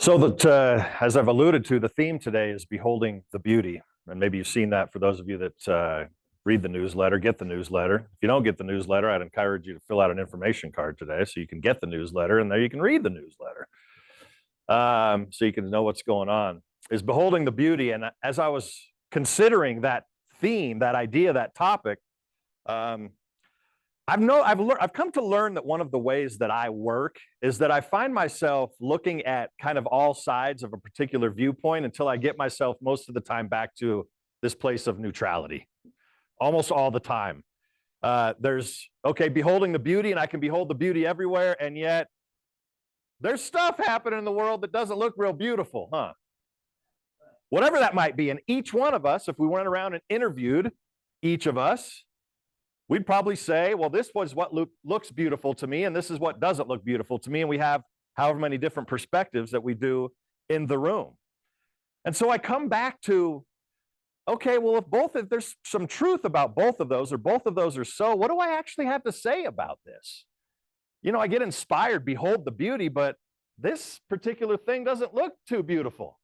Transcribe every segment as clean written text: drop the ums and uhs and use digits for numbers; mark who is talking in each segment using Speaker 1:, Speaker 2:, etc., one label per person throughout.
Speaker 1: So that, as I've alluded to, the theme today is beholding the beauty. And maybe you've seen that for those of you that read the newsletter, get the newsletter. If you don't get the newsletter, I'd encourage you to fill out an information card today so you can get the newsletter, and there you can read the newsletter so you can know what's going on. Is beholding the beauty. And as I was considering that theme, that idea, that topic, I've come to learn that one of the ways that I work is that I find myself looking at kind of all sides of a particular viewpoint until I get myself most of the time back to this place of neutrality, almost all the time. Beholding the beauty, and I can behold the beauty everywhere, and yet there's stuff happening in the world that doesn't look real beautiful, huh? Whatever that might be. And each one of us, if we went around and interviewed each of us, we'd probably say, well, this was what looks beautiful to me, and this is what doesn't look beautiful to me. And we have however many different perspectives that we do in the room. And so I come back to, okay, well, if there's some truth about both of those, or both of those are so, what do I actually have to say about this? You know, I get inspired, behold the beauty, but this particular thing doesn't look too beautiful.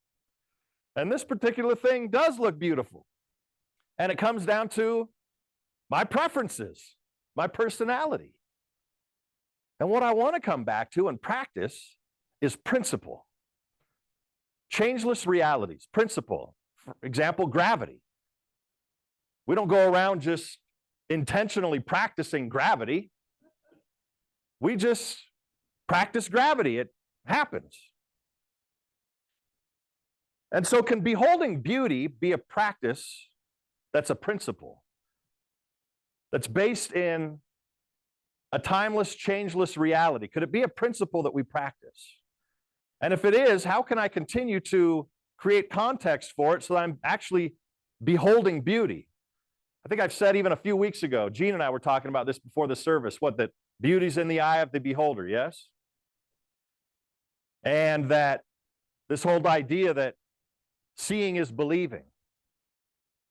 Speaker 1: And this particular thing does look beautiful. And it comes down to my preferences, my personality. And what I want to come back to and practice is principle. Changeless realities, principle. For example, gravity. We don't go around just intentionally practicing gravity. We just practice gravity. It happens. And so can beholding beauty be a practice that's a principle, that's based in a timeless, changeless reality? Could it be a principle that we practice? And if it is, how can I continue to create context for it so that I'm actually beholding beauty? I think I've said even a few weeks ago, Gene and I were talking about this before the service, that beauty's in the eye of the beholder, yes? And that this whole idea that seeing is believing.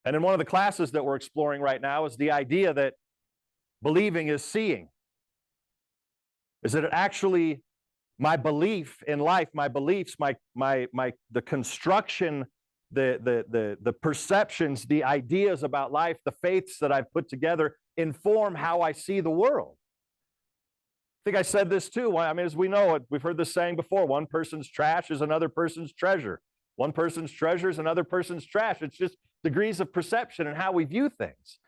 Speaker 1: And in one of the classes that we're exploring right now is the idea that believing is seeing. Is that it actually my belief in life, my beliefs, the construction, the perceptions, the ideas about life, the faiths that I've put together inform how I see the world. I think I said this too. I mean, as we know, we've heard this saying before, one person's trash is another person's treasure. One person's treasure is another person's trash. It's just degrees of perception and how we view things.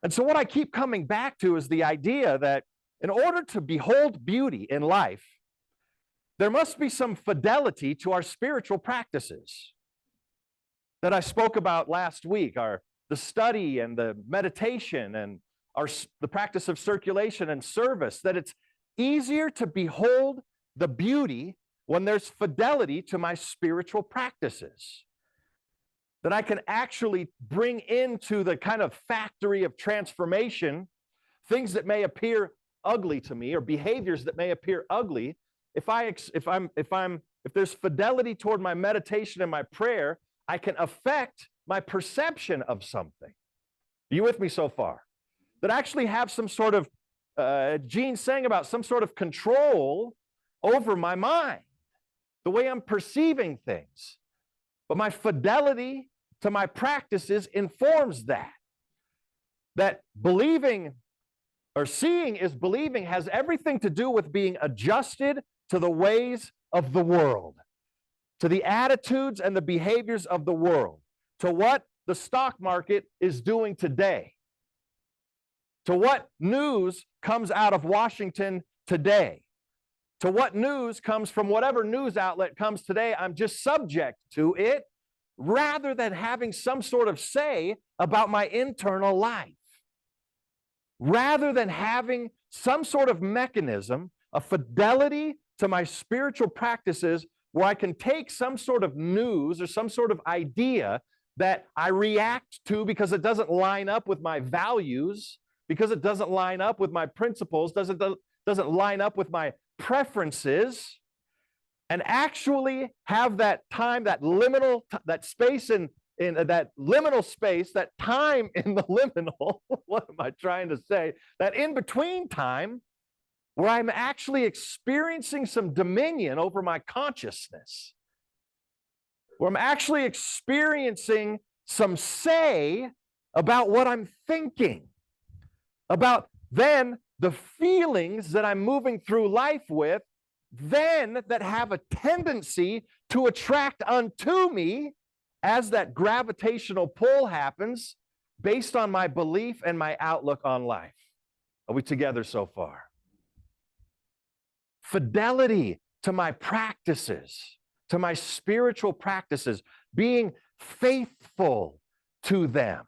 Speaker 1: And so what I keep coming back to is the idea that in order to behold beauty in life, there must be some fidelity to our spiritual practices that I spoke about last week, the study and the meditation and the practice of circulation and service, that it's easier to behold the beauty when there's fidelity to my spiritual practices, that I can actually bring into the kind of factory of transformation things that may appear ugly to me, or behaviors that may appear ugly. If there's fidelity toward my meditation and my prayer, I can affect my perception of something. Are you with me so far? That I actually have some sort of, Gene's saying about some sort of control over my mind, the way I'm perceiving things. But my fidelity to my practices informs that. That believing or seeing is believing has everything to do with being adjusted to the ways of the world, to the attitudes and the behaviors of the world, to what the stock market is doing today, to what news comes out of Washington today, to what news comes from whatever news outlet comes today. I'm just subject to it rather than having some sort of say about my internal life. Rather than having some sort of mechanism, a fidelity to my spiritual practices where I can take some sort of news or some sort of idea that I react to because it doesn't line up with my values, because it doesn't line up with my principles, doesn't line up with my preferences, and actually have that time, that liminal, that space in that liminal space, that time in the liminal, what am I trying to say? That in-between time where I'm actually experiencing some dominion over my consciousness, where I'm actually experiencing some say about what I'm thinking, about then the feelings that I'm moving through life with, then that have a tendency to attract unto me as that gravitational pull happens based on my belief and my outlook on life. Are we together so far? Fidelity to my practices, to my spiritual practices, being faithful to them,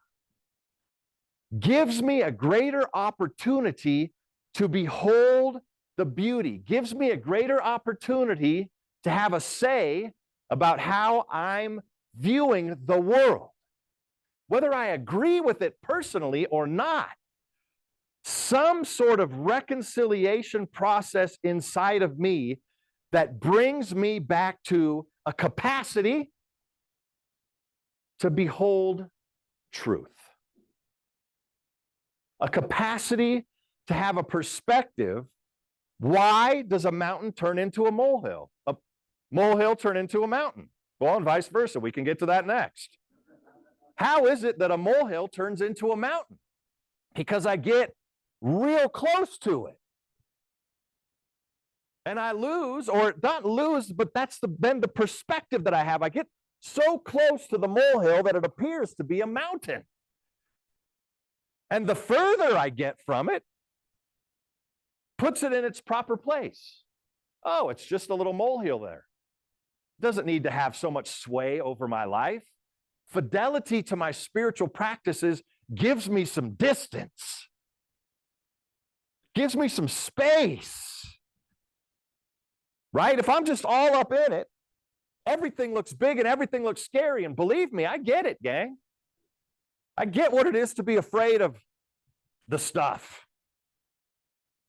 Speaker 1: gives me a greater opportunity to behold the beauty, gives me a greater opportunity to have a say about how I'm viewing the world. Whether I agree with it personally or not, some sort of reconciliation process inside of me that brings me back to a capacity to behold truth. A capacity to have a perspective. Why does a mountain turn into a molehill? A molehill turn into a mountain? Well, and vice versa. We can get to that next. How is it that a molehill turns into a mountain? Because I get real close to it. And I lose, or not lose, but that's then the perspective that I have. I get so close to the molehill that it appears to be a mountain. And the further I get from it, puts it in its proper place. Oh, it's just a little molehill there. It doesn't need to have so much sway over my life. Fidelity to my spiritual practices gives me some distance, gives me some space, right? If I'm just all up in it, everything looks big and everything looks scary. And believe me, I get it, gang. I get what it is to be afraid of the stuff.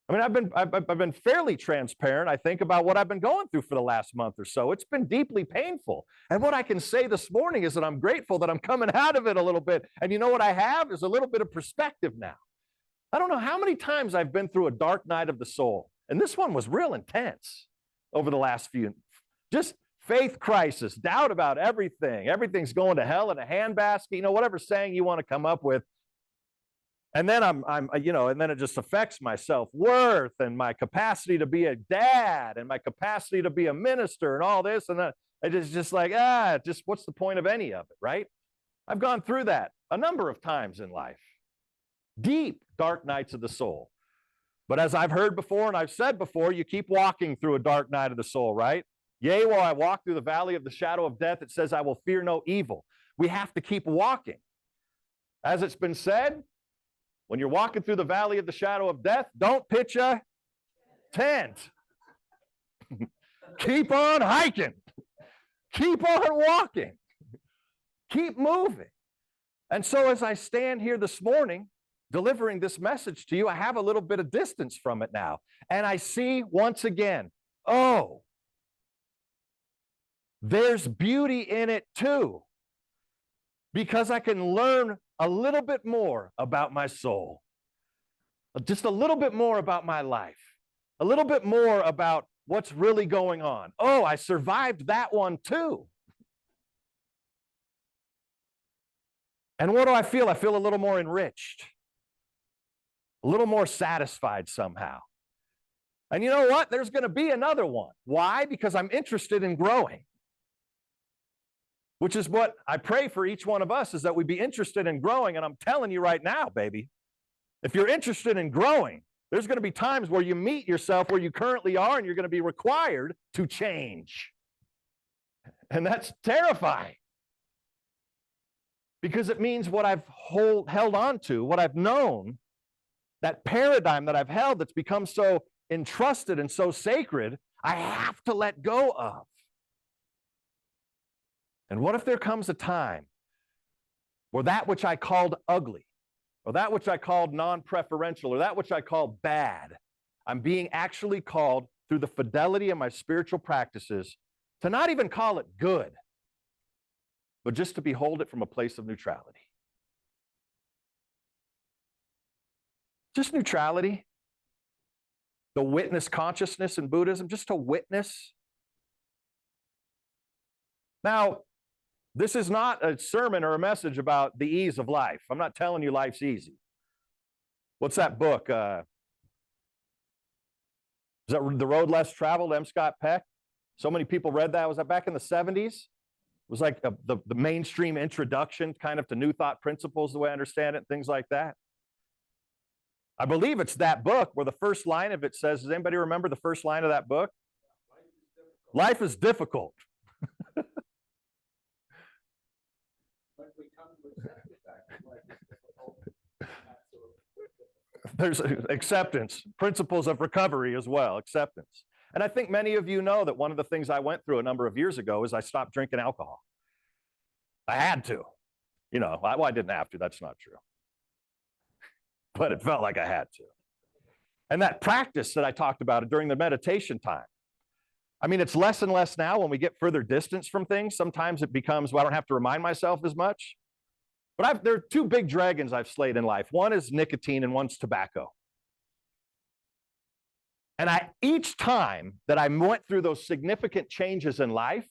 Speaker 1: I mean, I've been fairly transparent, I think, about what I've been going through for the last month or so. It's been deeply painful. And what I can say this morning is that I'm grateful that I'm coming out of it a little bit. And you know what I have is a little bit of perspective now. I don't know how many times I've been through a dark night of the soul. And this one was real intense over the last few. Just faith crisis, doubt about everything. Everything's going to hell in a handbasket, you know, whatever saying you want to come up with. And then and then it just affects my self-worth and my capacity to be a dad and my capacity to be a minister and all this. And then it's just like, just what's the point of any of it, right? I've gone through that a number of times in life. Deep, dark nights of the soul. But as I've heard before and I've said before, you keep walking through a dark night of the soul, right? Yea, while I walk through the valley of the shadow of death, it says, I will fear no evil. We have to keep walking. As it's been said, when you're walking through the valley of the shadow of death, don't pitch a tent. Keep on hiking. Keep on walking. Keep moving. And so as I stand here this morning, delivering this message to you, I have a little bit of distance from it now. And I see once again, oh, there's beauty in it too. Because I can learn a little bit more about my soul, just a little bit more about my life, a little bit more about what's really going on. Oh, I survived that one too. And what do I feel? I feel a little more enriched, a little more satisfied somehow. And you know what? There's going to be another one. Why? Because I'm interested in growing. Which is what I pray for each one of us, is that we be interested in growing. And I'm telling you right now, baby, if you're interested in growing, there's going to be times where you meet yourself where you currently are and you're going to be required to change. And that's terrifying. Because it means what I've held on to, what I've known, that paradigm that I've held that's become so entrusted and so sacred, I have to let go of. And what if there comes a time where that which I called ugly, or that which I called non-preferential, or that which I called bad, I'm being actually called through the fidelity of my spiritual practices to not even call it good, but just to behold it from a place of neutrality. Just neutrality. The witness consciousness in Buddhism, just to witness. Now, This is not a sermon or a message about the ease of life. I'm not telling you life's easy. What's that book? Is that The Road Less Traveled, M. Scott Peck? So many people read that. Was that back in the 70s? It was like the mainstream introduction kind of to New Thought principles, the way I understand it, things like that. I believe it's that book where the first line of it says, does anybody remember the first line of that book? Life is difficult. There's acceptance, principles of recovery as well, acceptance. And I think many of you know that one of the things I went through a number of years ago is I stopped drinking alcohol. I had to. You know, well, I didn't have to. That's not true. But it felt like I had to. And that practice that I talked about during the meditation time, I mean, it's less and less now when we get further distance from things. Sometimes it becomes, well, I don't have to remind myself as much. But there are two big dragons I've slayed in life. One is nicotine and one's tobacco. And each time that I went through those significant changes in life,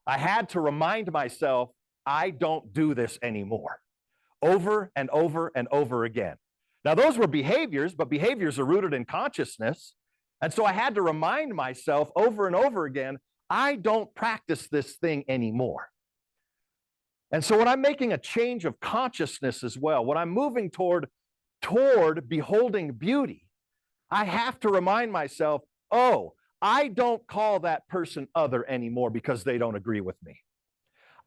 Speaker 1: I had to remind myself, I don't do this anymore, over and over and over again. Now, those were behaviors, but behaviors are rooted in consciousness. And so I had to remind myself over and over again, I don't practice this thing anymore. And so when I'm making a change of consciousness as well, when I'm moving toward beholding beauty, I have to remind myself, oh, I don't call that person other anymore because they don't agree with me.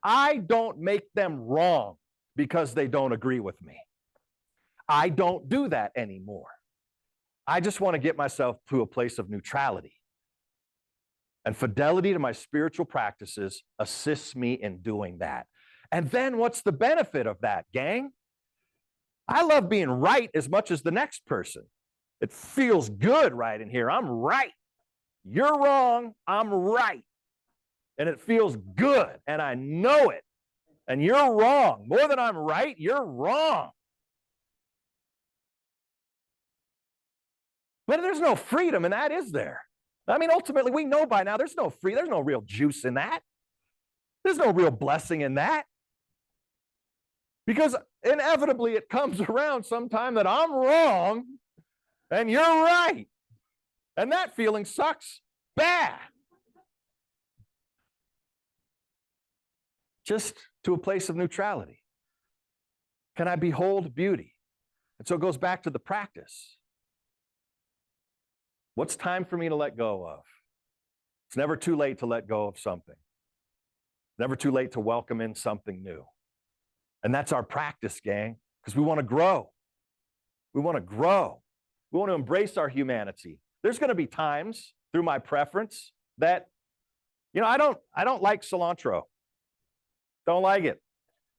Speaker 1: I don't make them wrong because they don't agree with me. I don't do that anymore. I just want to get myself to a place of neutrality. And fidelity to my spiritual practices assists me in doing that. And then what's the benefit of that, gang? I love being right as much as the next person. It feels good right in here. I'm right. You're wrong. I'm right. And it feels good. And I know it. And you're wrong. More than I'm right, you're wrong. But there's no freedom in that, is there? I mean, ultimately, we know by now there's no there's no real juice in that. There's no real blessing in that. Because inevitably it comes around sometime that I'm wrong and you're right. And that feeling sucks bad. Just to a place of neutrality. Can I behold beauty? And so it goes back to the practice. What's time for me to let go of? It's never too late to let go of something. Never too late to welcome in something new. And that's our practice, gang, because we want to grow. We want to grow. We want to embrace our humanity. There's going to be times through my preference that, I don't like cilantro. Don't like it.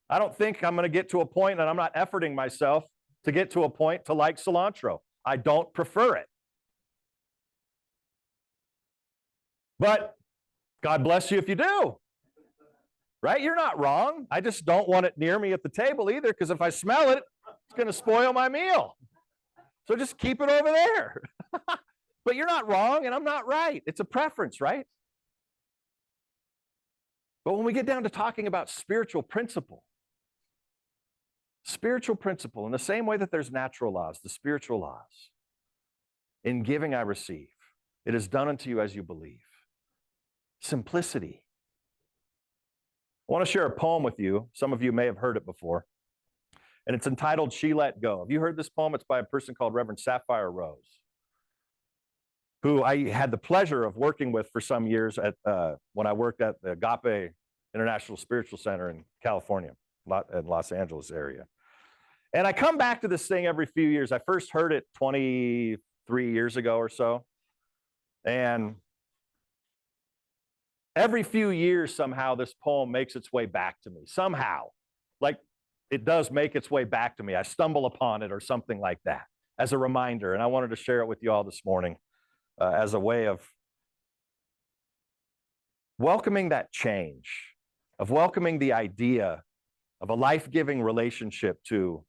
Speaker 1: I don't think I'm going to get to a point, and I'm not efforting myself to get to a point to like cilantro. I don't prefer it. But God bless you if you do. Right? You're not wrong. I just don't want it near me at the table either, because if I smell it, it's going to spoil my meal. So just keep it over there. But you're not wrong, and I'm not right. It's a preference, right? But when we get down to talking about spiritual principle, in the same way that there's natural laws, the spiritual laws, in giving I receive. It is done unto you as you believe. Simplicity. I want to share a poem with you. Some of you may have heard it before. And it's entitled, She Let Go. Have you heard this poem? It's by a person called Reverend Sapphire Rose, who I had the pleasure of working with for some years when I worked at the Agape International Spiritual Center in California, in Los Angeles area. And I come back to this thing every few years. I first heard it 23 years ago or so. And every few years, somehow, this poem makes its way back to me. Somehow. Like, it does make its way back to me. I stumble upon it or something like that as a reminder. And I wanted to share it with you all this morning as a way of welcoming that change, of welcoming the idea of a life-giving relationship to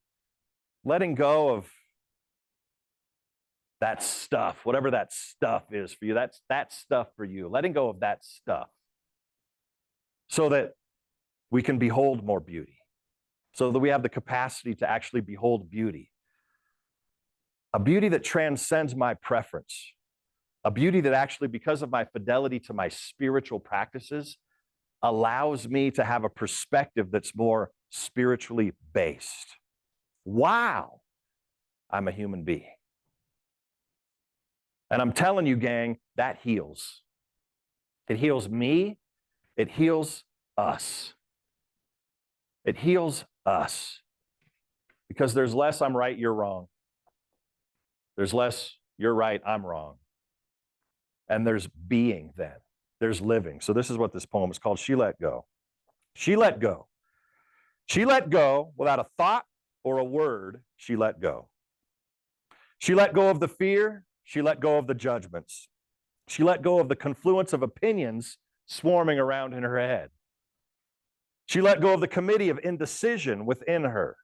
Speaker 1: letting go of that stuff, whatever that stuff is for you. That's that stuff for you. Letting go of that stuff so that we can behold more beauty, so that we have the capacity to actually behold beauty. A beauty that transcends my preference. A beauty that actually, because of my fidelity to my spiritual practices, allows me to have a perspective that's more spiritually based. Wow, I'm a human being. And I'm telling you, gang, that heals. It heals me. It heals us. It heals us. Because there's less I'm right, you're wrong. There's less you're right, I'm wrong. And there's being then. There's living. So this is what this poem is called. She let go. She let go. She let go without a thought or a word. She let go. She let go of the fear. She let go of the judgments. She let go of the confluence of opinions swarming around in her head. She let go of the committee of indecision within her.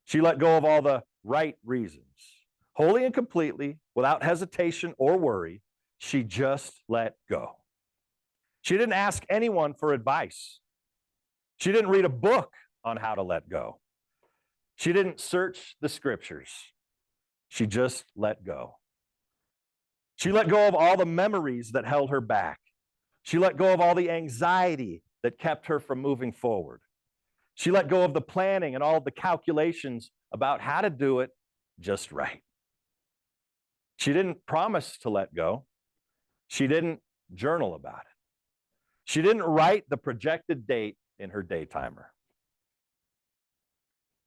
Speaker 1: She let go of all the right reasons. Wholly and completely, without hesitation or worry, she just let go. She didn't ask anyone for advice. She didn't read a book on how to let go. She didn't search the scriptures. She just let go. She let go of all the memories that held her back. She let go of all the anxiety that kept her from moving forward. She let go of the planning and all the calculations about how to do it just right. She didn't promise to let go. She didn't journal about it. She didn't write the projected date in her day timer.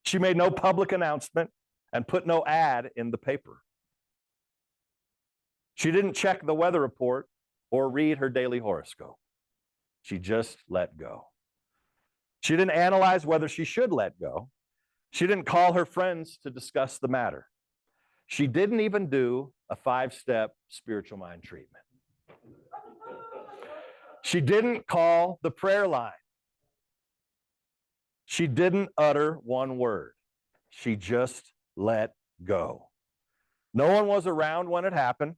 Speaker 1: She made no public announcement and put no ad in the paper. She didn't check the weather report or read her daily horoscope. She just let go. She didn't analyze whether she should let go. She didn't call her friends to discuss the matter. She didn't even do a 5-step spiritual mind treatment. She didn't call the prayer line. She didn't utter one word. She just let go. No one was around when it happened.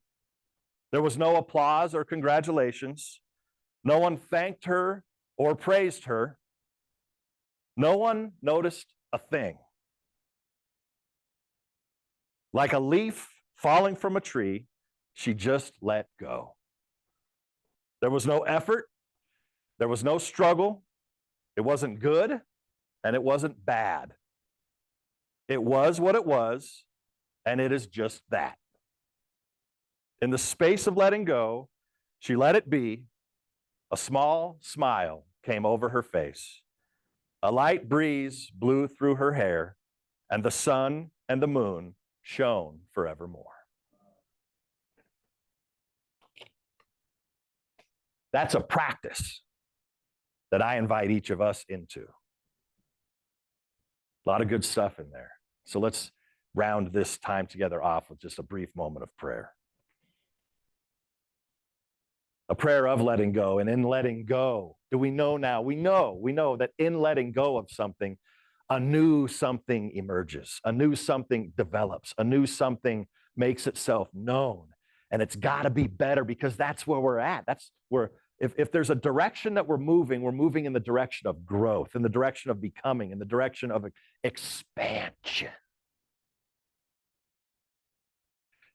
Speaker 1: There was no applause or congratulations. No one thanked her or praised her. No one noticed a thing. Like a leaf falling from a tree, she just let go. There was no effort. There was no struggle. It wasn't good, and it wasn't bad. It was what it was, and it is just that. In the space of letting go, she let it be. A small smile came over her face. A light breeze blew through her hair, and the sun and the moon shone forevermore. That's a practice that I invite each of us into. A lot of good stuff in there. So let's round this time together off with just a brief moment of prayer. A prayer of letting go. And in letting go, do we know now? We know that in letting go of something, a new something emerges, a new something develops, a new something makes itself known. And it's got to be better, because that's where we're at. That's where, if there's a direction that we're moving in the direction of growth, in the direction of becoming, in the direction of expansion.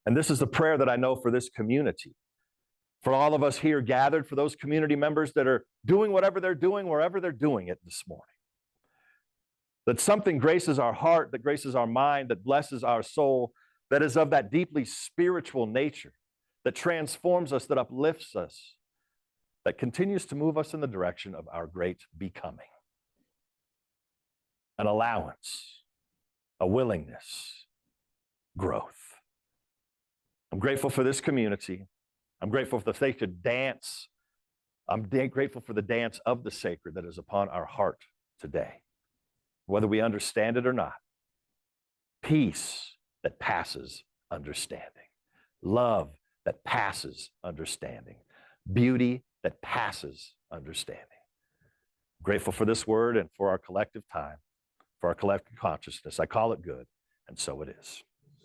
Speaker 1: And this is the prayer that I know for this community. For all of us here gathered, for those community members that are doing whatever they're doing, wherever they're doing it this morning. That something graces our heart, that graces our mind, that blesses our soul, that is of that deeply spiritual nature, that transforms us, that uplifts us, that continues to move us in the direction of our great becoming. An allowance, a willingness, growth. I'm grateful for this community. I'm grateful for the sacred dance. I'm grateful for the dance of the sacred that is upon our heart today, whether we understand it or not. Peace that passes understanding. Love that passes understanding. Beauty that passes understanding. I'm grateful for this word and for our collective time, for our collective consciousness. I call it good, and so it is.